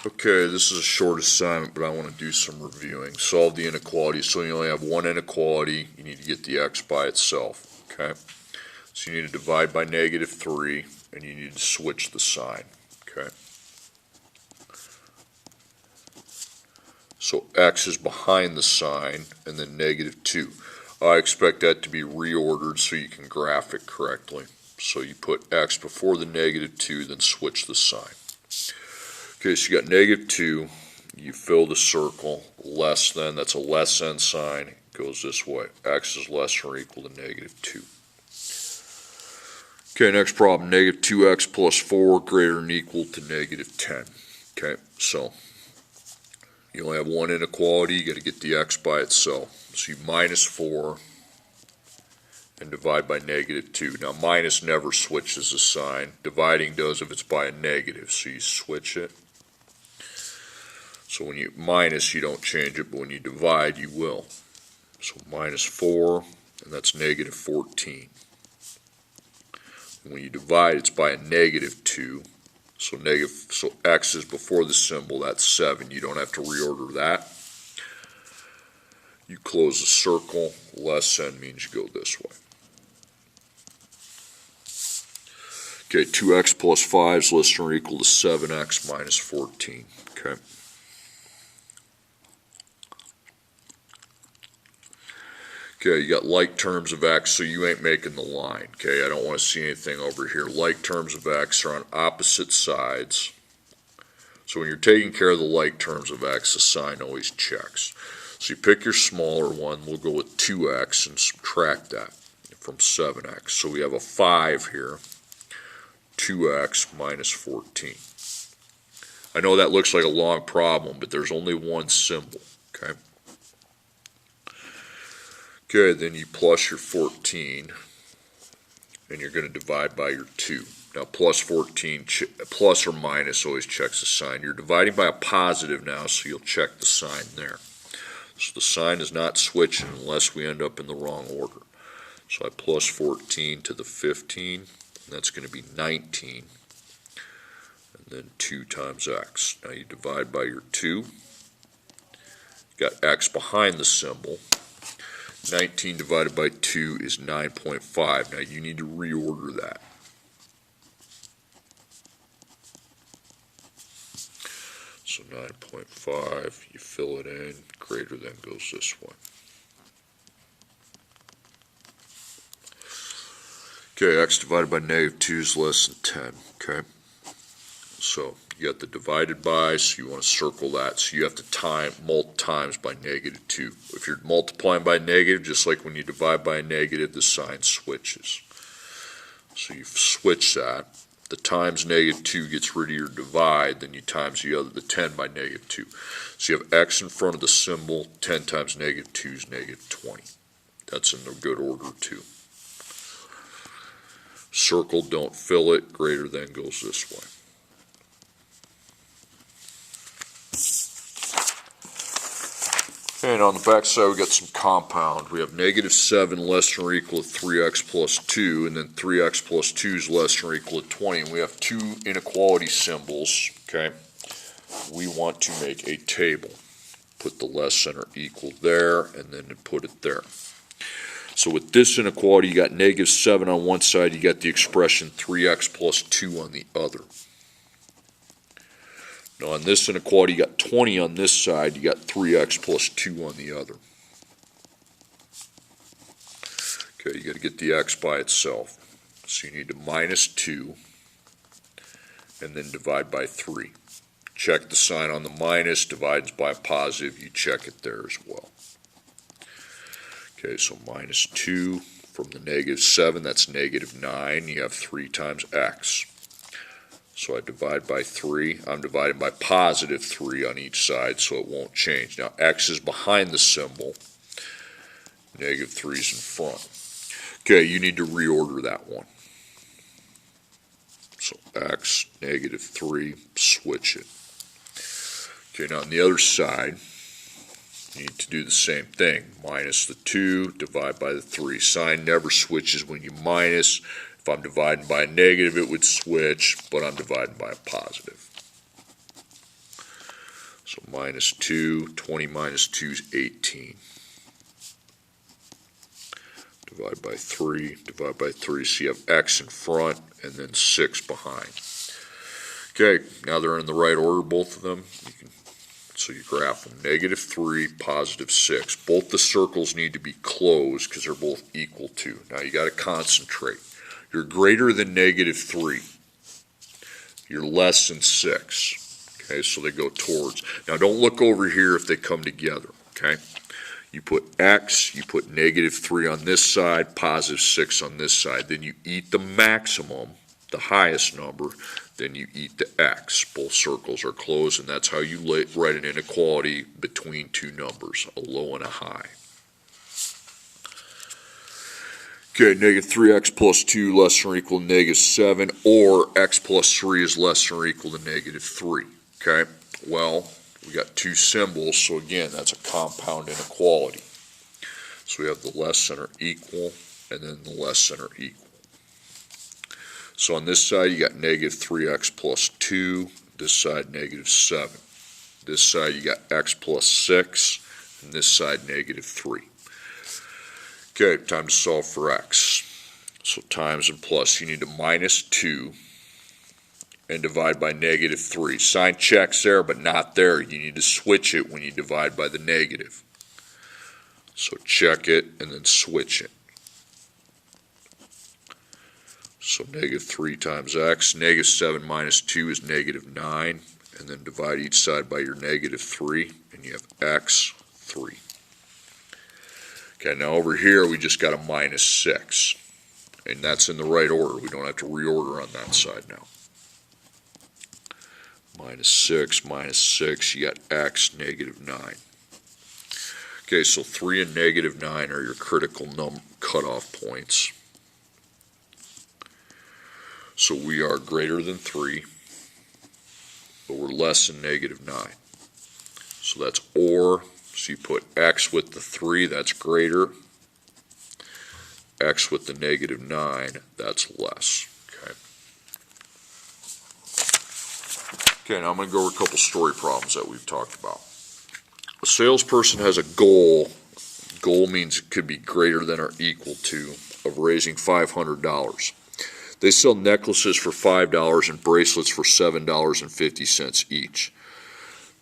Okay, this is a short assignment, but I want to do some reviewing. Solve the inequality. So you only have one inequality. You need to get the x by itself. Okay? So you need to divide by -3, and you need to switch the sign. Okay? So x is behind the sign, and then -2. I expect that to be reordered so you can graph it correctly. So you put x before the -2, then switch the sign. Okay, so you got -2, you fill the circle, less than, that's a less than sign, it goes this way. X is less than or equal to -2. Okay, next problem, -2x plus 4 greater than or equal to -10. Okay, so you only have one inequality, you got to get the x by itself. So you minus 4 and divide by -2. Now minus never switches the sign, dividing does if it's by a negative, so you switch it. So when you minus, you don't change it, but when you divide, you will. So minus 4, and that's -14. When you divide, it's by a -2. So x is before the symbol, that's 7. You don't have to reorder that. You close the circle, less than means you go this way. Okay, 2x plus 5 is less than or equal to 7x minus 14. Okay. Okay, you got like terms of x, so you ain't making the line. Okay, I don't want to see anything over here. Like terms of x are on opposite sides. So when you're taking care of the like terms of x, the sign always checks. So you pick your smaller one, we'll go with 2x and subtract that from 7x. So we have a 5 here, 2x minus 14. I know that looks like a long problem, but there's only one symbol, okay? Okay, then you plus your 14, and you're going to divide by your 2. Now, plus 14, plus or minus always checks the sign. You're dividing by a positive now, so you'll check the sign there. So the sign is not switching unless we end up in the wrong order. So I plus 14 to the 15, and that's going to be 19, and then 2 times x. Now you divide by your 2. You got x behind the symbol. 19 divided by 2 is 9.5. Now you need to reorder that. So 9.5, you fill it in, greater than goes this way. Okay, x divided by -2 is less than 10, okay? So you got the divided by, so you want to circle that. So you have to multiply times by -2. If you're multiplying by negative, just like when you divide by a negative, the sign switches. So you switch that. The times -2 gets rid of your divide, then you times the 10 by -2. So you have x in front of the symbol, 10 times -2 is -20. That's in the good order too. Circle, don't fill it, greater than goes this way. And on the back side, we got some compound. We have -7 less than or equal to 3x plus 2, and then 3x plus 2 is less than or equal to 20. And we have two inequality symbols, okay? We want to make a table. Put the less than or equal there, and then put it there. So with this inequality, you got -7 on one side, you got the expression 3x plus 2 on the other. Now on this inequality, you got 20 on this side, you got 3x plus 2 on the other. Okay, you got to get the x by itself. So you need to minus 2 and then divide by 3. Check the sign on the minus, divides by a positive, you check it there as well. Okay, so minus 2 from the -7, that's -9. You have 3 times x. So I divide by 3. I'm dividing by positive 3 on each side, so it won't change. Now x is behind the symbol. -3 is in front. Okay, you need to reorder that one. So x, -3, switch it. Okay, now on the other side, you need to do the same thing. Minus the 2, divide by the 3. Sign never switches when you minus. If I'm dividing by a negative, it would switch, but I'm dividing by a positive. So minus 2, 20 minus 2 is 18. Divide by 3, divide by 3, so you have x in front and then 6 behind. Okay, now they're in the right order, both of them. So you graph them, -3, +6. Both the circles need to be closed because they're both equal to. Now you got to concentrate. You're greater than -3. You're less than 6. Okay, so they go towards. Now don't look over here if they come together, okay? You put x, you put -3 on this side, +6 on this side. Then you eat the maximum, the highest number, then you eat the x. Both circles are closed, and that's how you write an inequality between two numbers, a low and a high. Okay, -3x plus 2 less than or equal to -7, or x plus 3 is less than or equal to -3. Okay, well, we got two symbols, so again, that's a compound inequality. So we have the less than or equal, and then the less than or equal. So on this side, you got -3x plus 2, this side -7. This side, you got x plus 6, and this side -3. Okay, time to solve for x. So times and plus, you need to -2 and divide by -3. Sign checks there, but not there. You need to switch it when you divide by the negative. So check it and then switch it. So -3 times x, -7 minus 2 is -9, and then divide each side by your -3, and you have x, 3. Okay, now over here we just got a -6, and that's in the right order. We don't have to reorder on that side now. -6, you got x, -9. Okay, so 3 and -9 are your critical cutoff points. So we are greater than 3, but we're less than -9. So that's or, so you put x with the 3, that's greater. X with the -9, that's less. Okay. Okay, now I'm going to go over a couple story problems that we've talked about. A salesperson has a goal. Goal means it could be greater than or equal to, of raising $500. They sell necklaces for $5 and bracelets for $7.50 each.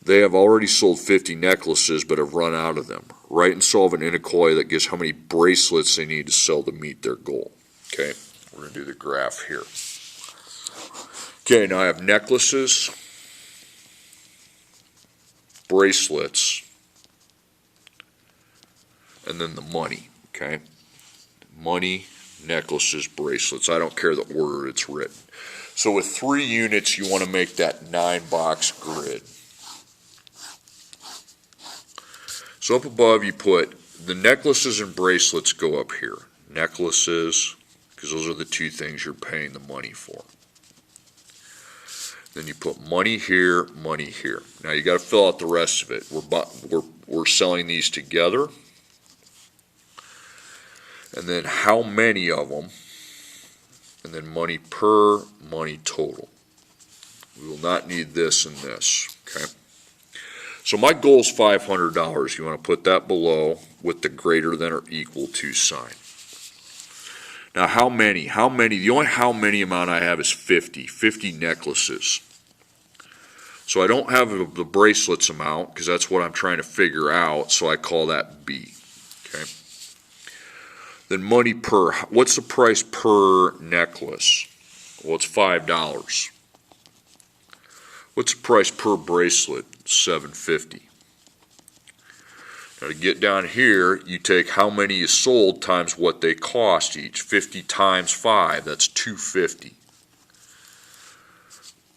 They have already sold 50 necklaces but have run out of them. Write and solve an inequality that gives how many bracelets they need to sell to meet their goal. Okay, we're going to do the graph here. Okay, now I have necklaces, bracelets, and then the money. Okay, money, necklaces, bracelets. I don't care the order it's written. So with 3 units, you want to make that 9-box grid. So up above, you put the necklaces and bracelets go up here. Necklaces, because those are the two things you're paying the money for. Then you put money here, money here. Now you got to fill out the rest of it. We're selling these together. And then how many of them, and then money per, money total. We will not need this and this, okay? So my goal is $500. You want to put that below with the greater than or equal to sign. Now how many? The only how many amount I have is 50 necklaces. So I don't have the bracelets amount because that's what I'm trying to figure out, so I call that B, okay? Then money per, what's the price per necklace? Well, it's $5. What's the price per bracelet? $7.50. Now to get down here, you take how many you sold times what they cost each. 50 times 5, that's $2.50.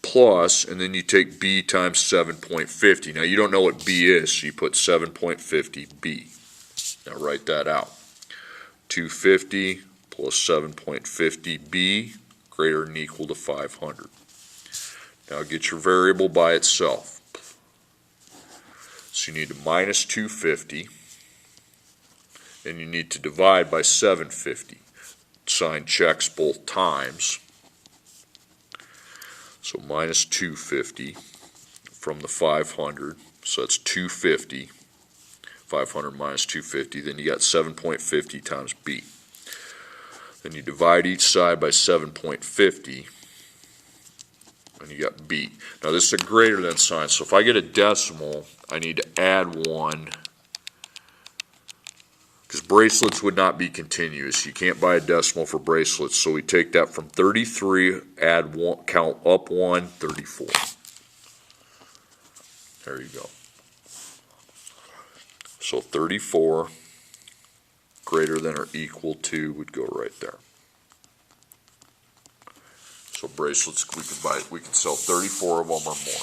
Plus, and then you take B times 7.50. Now you don't know what B is, so you put 7.50B. Now write that out. 250 plus 7.50b greater than or equal to 500. Now get your variable by itself. So you need to minus 250 and you need to divide by 750. Sign checks both times. So minus 250 from the 500, So that's 250. 500 minus 250. Then you got 7.50 times b. Then you divide each side by 7.50. And you got b. Now this is a greater than sign. So if I get a decimal, I need to add 1. Because bracelets would not be continuous. You can't buy a decimal for bracelets. So we take that from 33, add 1, count up 1, 34. There you go. So 34 greater than or equal to would go right there. So bracelets, we can sell 34 of them or more.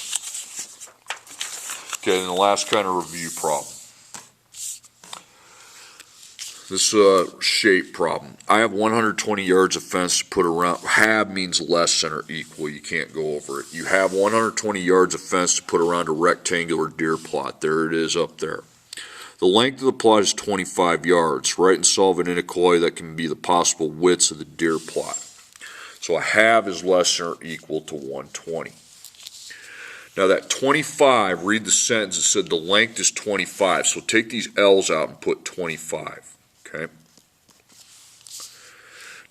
Okay, and the last kind of review problem. This shape problem. I have 120 yards of fence to put around. Have means less than or equal. You can't go over it. You have 120 yards of fence to put around a rectangular deer plot. There it is up there. The length of the plot is 25 yards. Write and solve an inequality that can be the possible widths of the deer plot. So a half is less than or equal to 120. Now that 25, read the sentence, it said the length is 25. So take these L's out and put 25. Okay.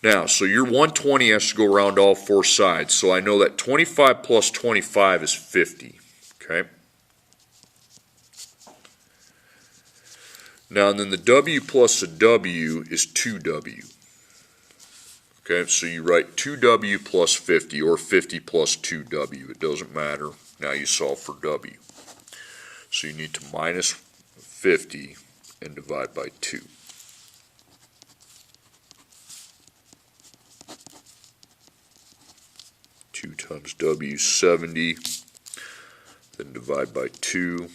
Now, so your 120 has to go around all four sides. So I know that 25 plus 25 is 50. Okay. Now, and then the W plus the W is 2W. Okay, so you write 2W plus 50 or 50 plus 2W. It doesn't matter. Now you solve for W. So you need to minus 50 and divide by 2. Two times W is 70. Then divide by 2.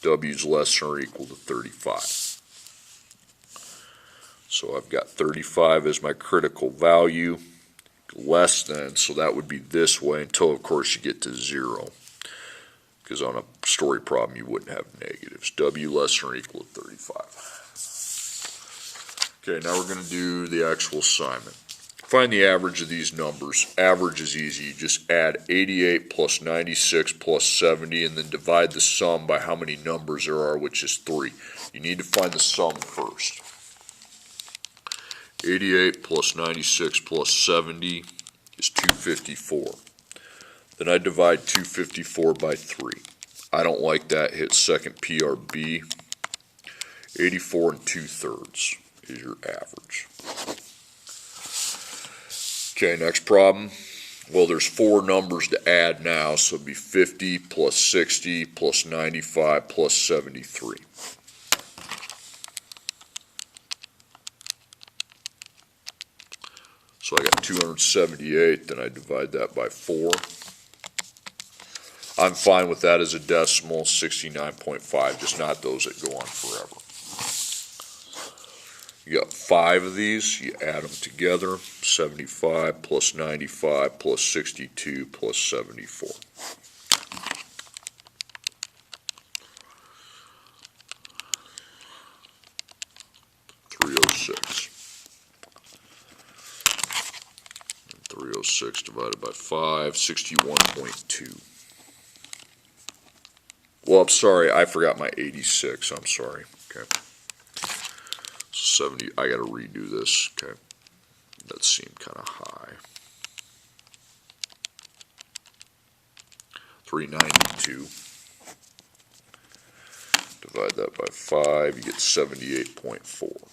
W is less than or equal to 35. So I've got 35 as my critical value, less than, so that would be this way until, of course, you get to 0. Because on a story problem, you wouldn't have negatives. W less than or equal to 35. Okay, now we're going to do the actual assignment. Find the average of these numbers. Average is easy. You just add 88 plus 96 plus 70 and then divide the sum by how many numbers there are, which is 3. You need to find the sum first. 88 plus 96 plus 70 is 254. Then I divide 254 by 3. I don't like that. Hit second PRB. 84 2/3 is your average. Okay, next problem. Well, there's 4 numbers to add now, so it'd be 50 plus 60 plus 95 plus 73. So I got 278, then I divide that by 4. I'm fine with that as a decimal, 69.5, just not those that go on forever. You got 5 of these, you add them together, 75 plus 95 plus 62 plus 74. $306. 306 divided by 5, 61.2. Well, I'm sorry, I forgot my 86, I'm sorry. Okay. 70, I gotta redo this, okay. That seemed kind of high. 392. Divide that by 5, you get 78.4.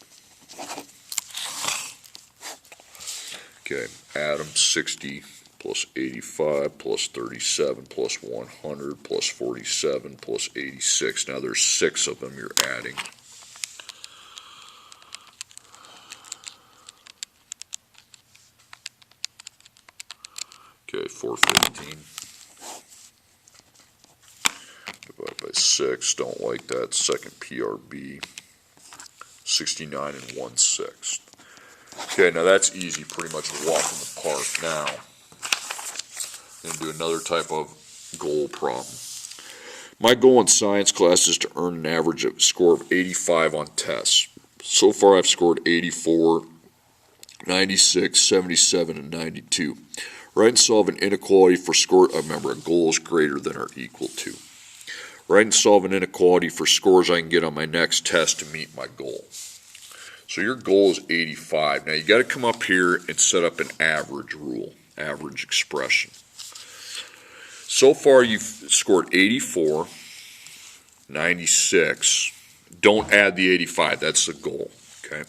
Okay, add them, 60 plus 85 plus 37 plus 100 plus 47 plus 86. Now there's 6 of them you're adding. Okay, 415. Divide by 6, don't like that. Second PRB, 69 1/6. Okay, now that's easy, pretty much a walk in the park. Now, I'm going to do another type of goal problem. My goal in science class is to earn an average of score of 85 on tests. So far I've scored 84, 96, 77, and 92. Write and solve an inequality for score. Remember, a goal is greater than or equal to. Write and solve an inequality for scores I can get on my next test to meet my goal. So your goal is 85. Now you got to come up here and set up an average rule, average expression. So far you've scored 84, 96. Don't add the 85, that's the goal, okay?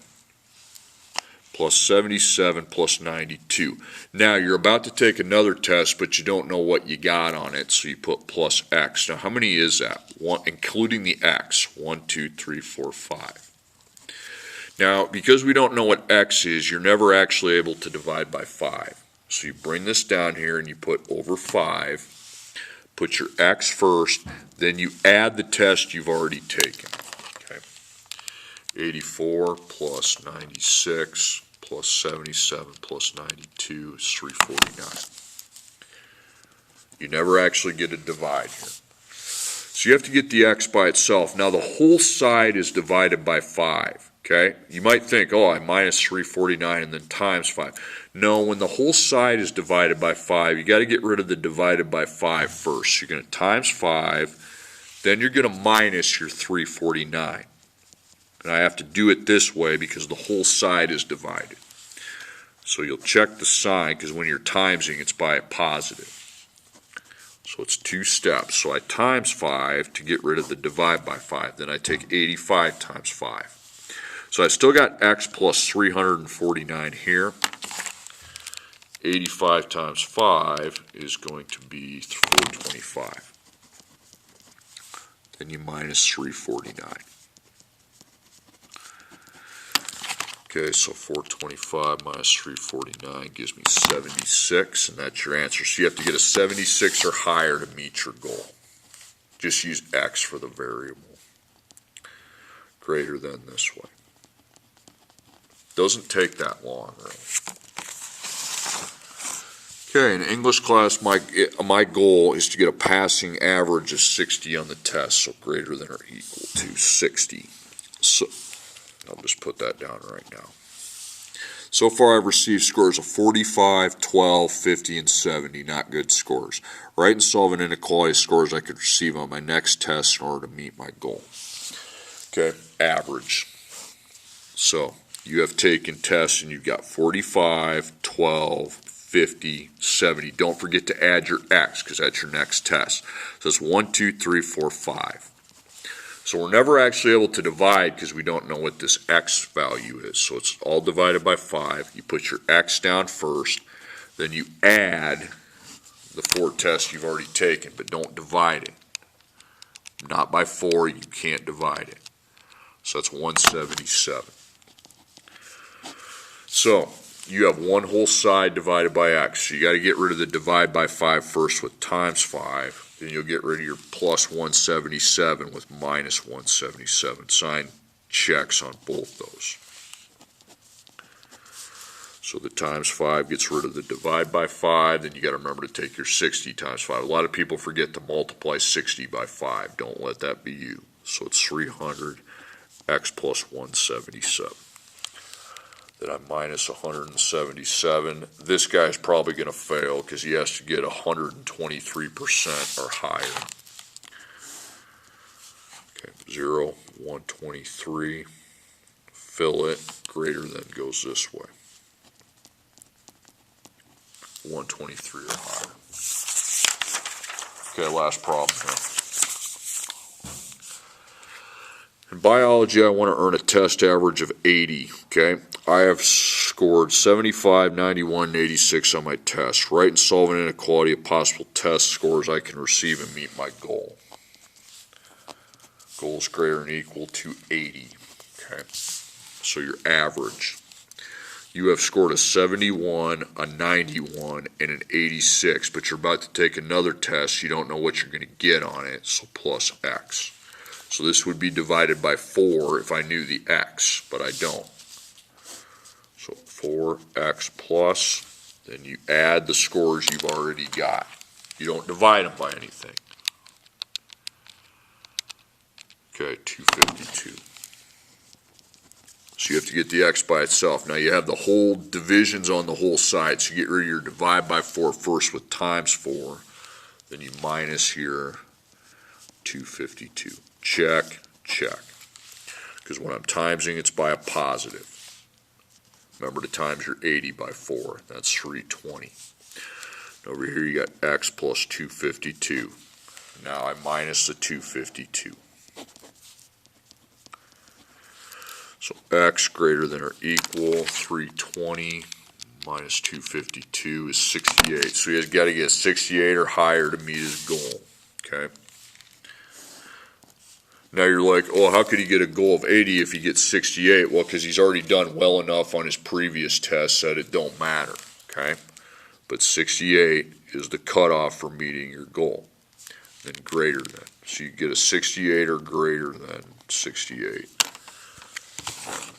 Plus 77 plus 92. Now you're about to take another test, but you don't know what you got on it, so you put plus x. Now how many is that? One, including the x. 1, 2, 3, 4, 5. Now, because we don't know what x is, you're never actually able to divide by 5. So you bring this down here and you put over 5, put your x first, then you add the test you've already taken. Okay. 84 plus 96 plus 77 plus 92 is 349. You never actually get a divide here. So you have to get the x by itself. Now the whole side is divided by 5. Okay, you might think, oh, I minus 349 and then times 5. No, when the whole side is divided by 5, you got to get rid of the divided by 5 first. You're going to times 5, then you're going to minus your 349. And I have to do it this way because the whole side is divided. So you'll check the sign because when you're timesing, it's by a positive. So it's 2 steps. So I times 5 to get rid of the divide by 5. Then I take 85 times 5. So I still got x plus 349 here. 85 times 5 is going to be 425. Then you minus 349. Okay, so 425 minus 349 gives me 76, and that's your answer. So you have to get a 76 or higher to meet your goal. Just use x for the variable. Greater than this way. Doesn't take that long, really. Okay, in English class, my goal is to get a passing average of 60 on the test, so greater than or equal to 60. So I'll just put that down right now. So far, I've received scores of 45, 12, 50, and 70, not good scores. Write and solve an inequality scores I could receive on my next test in order to meet my goal. Okay, average. So you have taken tests and you've got 45, 12, 50, 70. Don't forget to add your x because that's your next test. So it's 1, 2, 3, 4, 5. So we're never actually able to divide because we don't know what this x value is. So it's all divided by 5. You put your x down first, then you add the 4 tests you've already taken, but don't divide it. Not by 4, you can't divide it. So that's 177. So you have one whole side divided by x. So you got to get rid of the divide by 5 first with times 5. Then you'll get rid of your plus 177 with minus 177. Sign checks on both those. So the times 5 gets rid of the divide by 5. Then you got to remember to take your 60 times 5. A lot of people forget to multiply 60 by 5. Don't let that be you. So it's 300 x plus 177. Then I minus 177. This guy's probably going to fail because he has to get 123% or higher. Okay, 0, 123. Fill it. Greater than goes this way. 123 or higher. Okay, last problem here. In biology, I want to earn a test average of 80, okay? I have scored 75, 91, and 86 on my test. Write and solve an inequality of possible test scores I can receive and meet my goal. Goal is greater than or equal to 80, okay? So your average. You have scored a 71, a 91, and an 86, but you're about to take another test. You don't know what you're going to get on it, so plus x. So this would be divided by 4 if I knew the x, but I don't. So 4x plus, then you add the scores you've already got. You don't divide them by anything. Okay, 252. So you have to get the x by itself. Now you have the whole divisions on the whole side, so you get rid of your divide by 4 first with times 4. Then you minus your 252. Check, check. Because when I'm timesing, it's by a positive. Remember to times your 80 by 4. That's 320. Over here you got x plus 252. Now I minus the 252. So x greater than or equal 320 minus 252 is 68. So he's got to get 68 or higher to meet his goal. Okay. Now you're like, oh, how could he get a goal of 80 if he gets 68? Well, because he's already done well enough on his previous test that it don't matter. Okay. But 68 is the cutoff for meeting your goal. Then greater than. So you get a 68 or greater than 68.